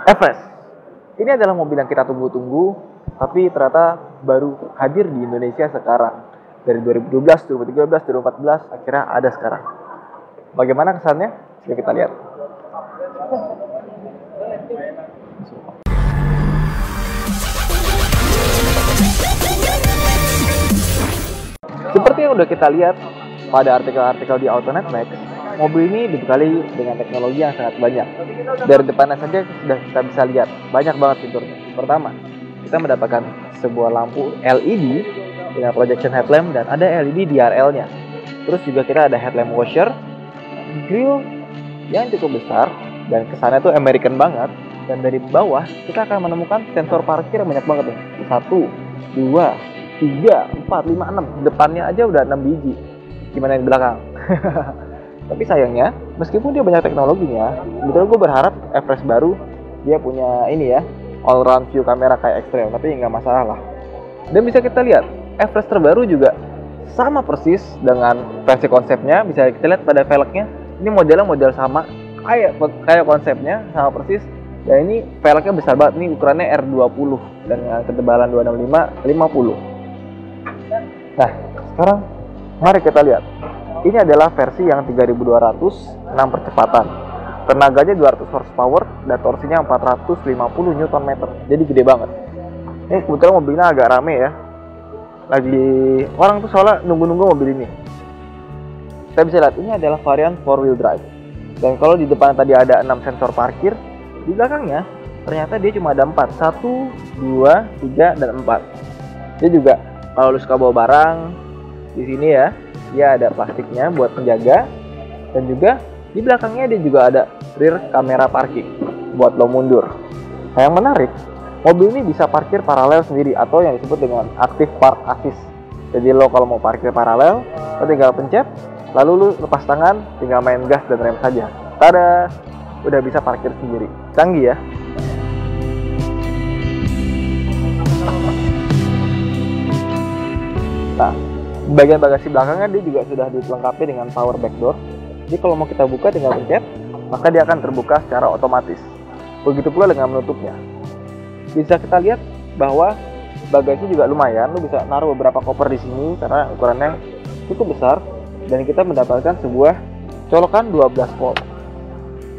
Everest. Ini adalah mobil yang kita tunggu-tunggu, tapi ternyata baru hadir di Indonesia sekarang. Dari 2012, 2013, 2014, akhirnya ada sekarang. Bagaimana kesannya? Coba kita lihat. Seperti yang udah kita lihat pada artikel-artikel di Autonet Max, mobil ini dibekali dengan teknologi yang sangat banyak. Dari depannya saja sudah kita bisa lihat banyak banget fiturnya. Pertama, kita mendapatkan sebuah lampu LED dengan projection headlamp dan ada LED DRL-nya. Terus juga kita ada headlamp washer, grill yang cukup besar dan kesannya tuh American banget. Dan dari bawah kita akan menemukan sensor parkir yang banyak banget nih. 1, 2, 3, 4, 5, 6. Depannya aja udah 6 biji. Gimana yang di belakang? Tapi sayangnya, meskipun dia banyak teknologinya, betul gue berharap Everest baru dia punya ini ya, all round view kamera kayak X-Trail, tapi nggak masalah lah. Dan bisa kita lihat, Everest terbaru juga sama persis dengan versi konsepnya. Bisa kita lihat pada velgnya, ini modelnya model sama, kayak konsepnya sama persis. Dan ini velgnya besar banget, ini ukurannya R20 dengan ketebalan 265 50. Nah, sekarang mari kita lihat. Ini adalah versi yang 3200, 6 percepatan. Tenaganya 200 horsepower dan torsinya 450 Nm. Jadi gede banget. Ini kebetulan mobilnya agak rame ya. Lagi orang tuh soalnya nunggu-nunggu mobil ini. Kita bisa lihat ini adalah varian 4-wheel drive. Dan kalau di depan tadi ada 6 sensor parkir, di belakangnya ternyata dia cuma ada 4. 1, 2, 3, dan 4. Dia juga kalau lu suka bawa barang di sini ya, dia ada plastiknya buat penjaga, dan juga di belakangnya dia juga ada rear kamera parking buat lo mundur. Nah, yang menarik, mobil ini bisa parkir paralel sendiri atau yang disebut dengan active park assist. Jadi lo kalau mau parkir paralel, lo tinggal pencet, lalu lo lepas tangan, tinggal main gas dan rem saja. Tada, udah bisa parkir sendiri. Canggih ya. Nah, bagian bagasi belakangnya dia juga sudah dilengkapi dengan power back door. Jadi kalau mau kita buka tinggal pencet, maka dia akan terbuka secara otomatis. Begitu pula dengan menutupnya. Bisa kita lihat bahwa bagasi juga lumayan. Lu bisa naruh beberapa koper di sini karena ukurannya cukup besar. Dan kita mendapatkan sebuah colokan 12 volt.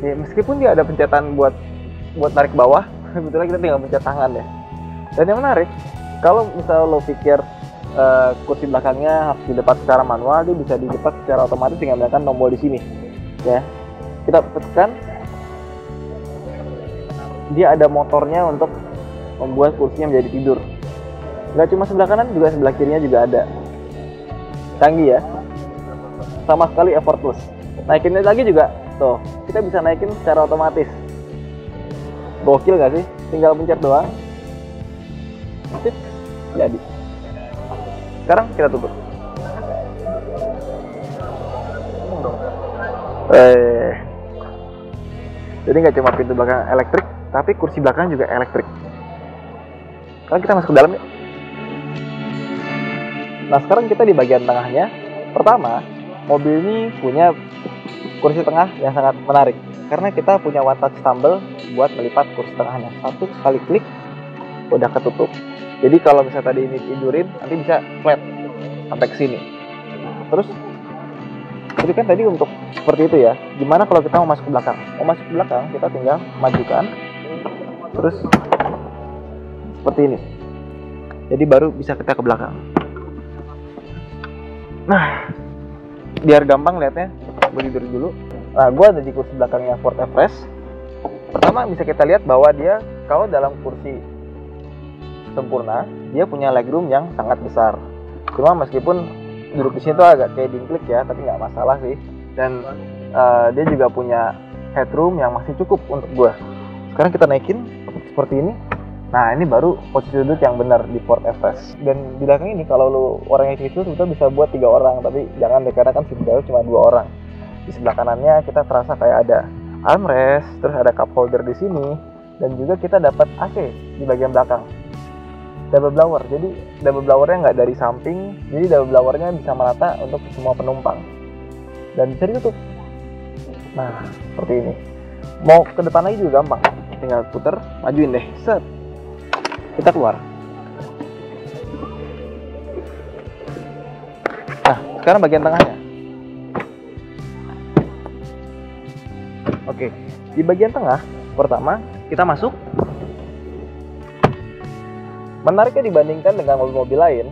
Ya, meskipun dia ada pencetan buat tarik bawah, sebetulnya kita tinggal pencet tangan ya. Dan yang menarik, kalau misalnya lo pikir kursi belakangnya harus dilepas secara manual, dia bisa dilepas secara otomatis dengan menggunakan tombol di sini. Ya, kita tekan, dia ada motornya untuk membuat kursinya menjadi tidur. Nggak cuma sebelah kanan, juga sebelah kirinya juga ada. Canggih ya, sama sekali effortless. Naikinnya lagi juga, tuh kita bisa naikin secara otomatis. Gokil nggak sih? Tinggal pencet doang, sip, jadi. Sekarang kita tutup. Jadi nggak cuma pintu belakang elektrik, tapi kursi belakang juga elektrik. Sekarang kita masuk ke dalam ya. Nah, sekarang kita di bagian tengahnya. Pertama, mobil ini punya kursi tengah yang sangat menarik karena kita punya one touch tumble buat melipat kursi tengahnya. Satu kali klik udah ketutup. Jadi kalau misalnya tadi ini tidurin, nanti bisa flat sampai ke sini. Terus, jadi kan tadi untuk seperti itu ya. Gimana kalau kita mau masuk ke belakang? Mau masuk ke belakang, kita tinggal majukan. Terus seperti ini. Jadi baru bisa kita ke belakang. Nah, biar gampang lihatnya, gue tidur dulu. Nah, gue ada di kursi belakangnya Ford Everest. Pertama bisa kita lihat bahwa dia kalau dalam kursi sempurna, dia punya legroom yang sangat besar. Cuma meskipun duduk di sini tuh agak kayak dingklik ya, tapi nggak masalah sih. Dan dia juga punya headroom yang masih cukup untuk gue. Sekarang kita naikin seperti ini. Nah, ini baru posisi duduk yang benar di Ford Everest. Dan di belakang ini kalau lu orangnya kecil sebetulnya bisa buat 3 orang, tapi jangan deh karena kan sebenarnya cuma 2 orang. Di sebelah kanannya kita terasa kayak ada armrest, terus ada cup holder di sini, dan juga kita dapat AC di bagian belakang. Double blower, jadi double blowernya nggak dari samping, jadi double blowernya bisa merata untuk semua penumpang dan bisa ditutup. Nah, seperti ini. Mau ke depan lagi juga gampang, tinggal puter, majuin deh, set. Kita keluar. Nah, sekarang bagian tengahnya. Oke, di bagian tengah, pertama kita masuk. Menariknya dibandingkan dengan mobil-mobil lain,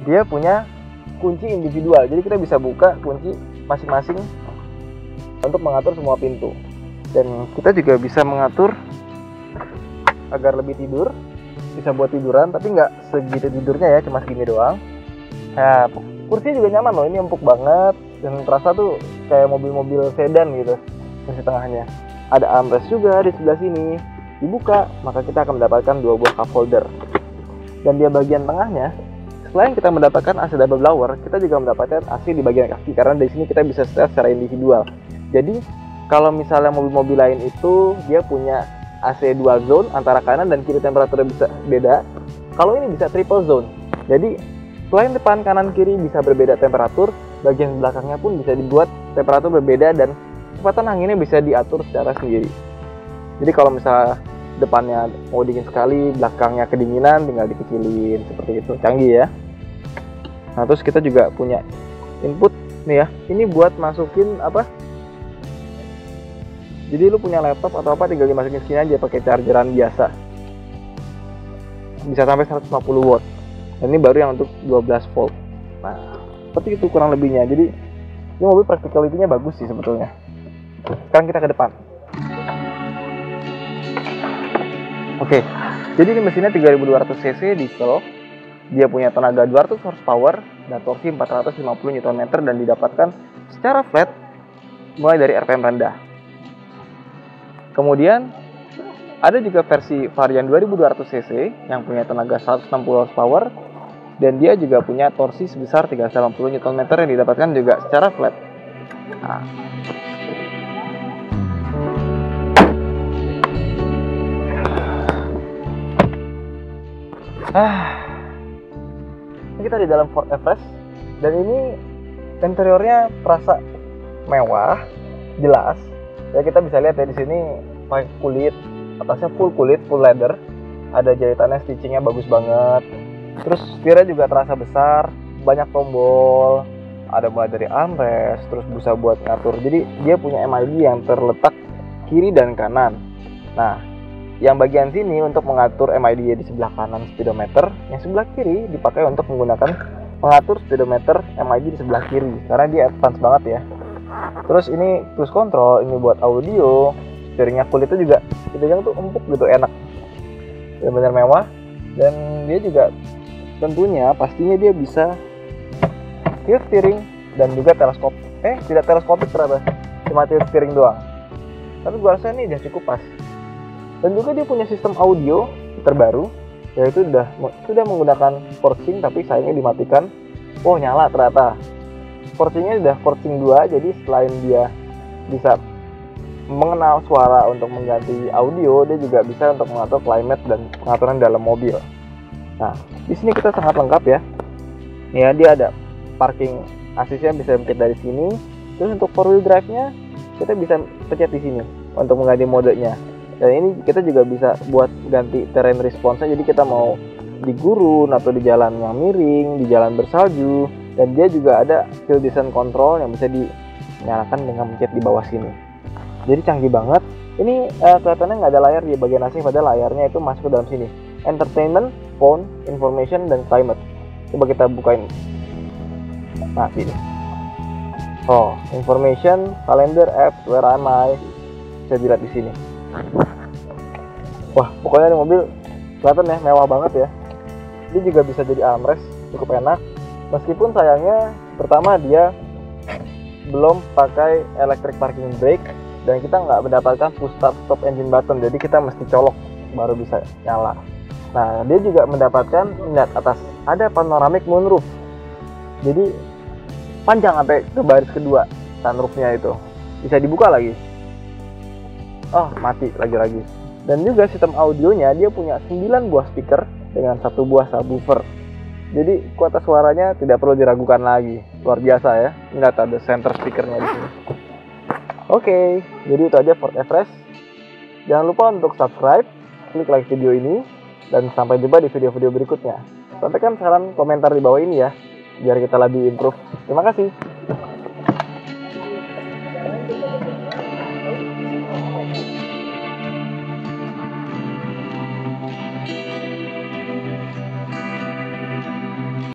dia punya kunci individual. Jadi kita bisa buka kunci masing-masing untuk mengatur semua pintu. Dan kita juga bisa mengatur agar lebih tidur, bisa buat tiduran, tapi nggak segitu tidurnya ya, cuma segini doang. Nah, kursinya juga nyaman loh, ini empuk banget dan terasa tuh kayak mobil-mobil sedan gitu. Kursi tengahnya ada armrest juga di sebelah sini. Dibuka, maka kita akan mendapatkan 2 buah cup holder. Dan di bagian tengahnya, selain kita mendapatkan AC double blower, kita juga mendapatkan AC di bagian kaki karena di sini kita bisa setel secara individual. Jadi kalau misalnya mobil-mobil lain itu dia punya AC dual zone antara kanan dan kiri temperaturnya bisa beda. Kalau ini bisa triple zone. Jadi selain depan, kanan, kiri bisa berbeda temperatur, bagian belakangnya pun bisa dibuat temperatur berbeda dan kecepatan anginnya bisa diatur secara sendiri. Jadi kalau misalnya depannya mau dingin sekali, belakangnya kedinginan, tinggal dikecilin seperti itu. Canggih ya. Nah, terus kita juga punya input nih ya. Ini buat masukin apa? Jadi lu punya laptop atau apa tinggal dimasukin sini aja pakai chargeran biasa. Bisa sampai 150 watt. Dan ini baru yang untuk 12 volt. Nah, seperti itu kurang lebihnya. Jadi ini mobil practicality-nya bagus sih sebetulnya. Sekarang kita ke depan. Oke, jadi ini mesinnya 3200 cc diesel. Dia punya tenaga 200 horsepower dan torsi 450 Nm dan didapatkan secara flat mulai dari RPM rendah. Kemudian ada juga versi varian 2200 cc yang punya tenaga 160 horsepower dan dia juga punya torsi sebesar 380 Nm yang didapatkan juga secara flat. Nah, kita di dalam Ford Everest dan ini interiornya terasa mewah, jelas. Ya kita bisa lihat ya di sini pakai kulit, atasnya full kulit, full leather. Ada jahitannya, stitchingnya bagus banget. Terus setirnya juga terasa besar, banyak tombol, ada mulai dari armrest, terus bisa buat ngatur. Jadi dia punya MID yang terletak kiri dan kanan. Nah, yang bagian sini untuk mengatur MID di sebelah kanan speedometer, yang sebelah kiri dipakai untuk menggunakan mengatur speedometer MID di sebelah kiri karena dia advance banget ya. Terus ini cruise control, ini buat audio, steeringnya kulitnya juga dipegang tuh empuk gitu, enak, benar-benar mewah. Dan dia juga tentunya pastinya dia bisa tilt steering dan juga teleskop. Tidak teleskopik ternyata, cuma tilt steering doang. Tapi gua rasa ini udah cukup pas. Dan juga dia punya sistem audio terbaru, yaitu sudah menggunakan forcing tapi sayangnya dimatikan. Oh, nyala ternyata. Forcingnya sudah forcing 2, jadi selain dia bisa mengenal suara untuk mengganti audio, dia juga bisa untuk mengatur climate dan pengaturan dalam mobil. Nah, di sini kita sangat lengkap ya. Ya, dia ada parking assist-nya bisa pencet dari sini. Terus untuk 4-wheel drive-nya kita bisa pencet di sini untuk mengganti modenya. Dan ini kita juga bisa buat ganti terrain response-nya, jadi kita mau di gurun atau di jalan yang miring, di jalan bersalju. Dan dia juga ada hill descent control yang bisa dinyalakan dengan mencet di bawah sini. Jadi canggih banget. Ini kelihatannya nggak ada layar di bagian AC, padahal layarnya itu masuk ke dalam sini. Entertainment, phone, information, dan climate. Coba kita bukain. Nah, sini. Oh, information, calendar, apps, where am I? Bisa dilihat di sini. Wah, pokoknya ini mobil kelihatan ya, mewah banget ya. Dia juga bisa jadi armrest, cukup enak. Meskipun sayangnya, pertama dia belum pakai electric parking brake dan kita nggak mendapatkan push start stop engine button, jadi kita mesti colok baru bisa nyala. Nah, dia juga mendapatkan, lihat atas, ada panoramic moonroof. Jadi panjang sampai ke baris kedua sunroofnya itu. Bisa dibuka lagi. Oh, mati lagi-lagi. Dan juga sistem audionya dia punya 9 buah speaker dengan 1 buah subwoofer. Jadi kualitas suaranya tidak perlu diragukan lagi. Luar biasa ya. Lihat ada center speakernya di sini. Oke, jadi itu aja Ford Everest. Jangan lupa untuk subscribe, klik like video ini, dan sampai jumpa di video-video berikutnya. Sampaikan saran komentar di bawah ini ya, biar kita lebih improve. Terima kasih.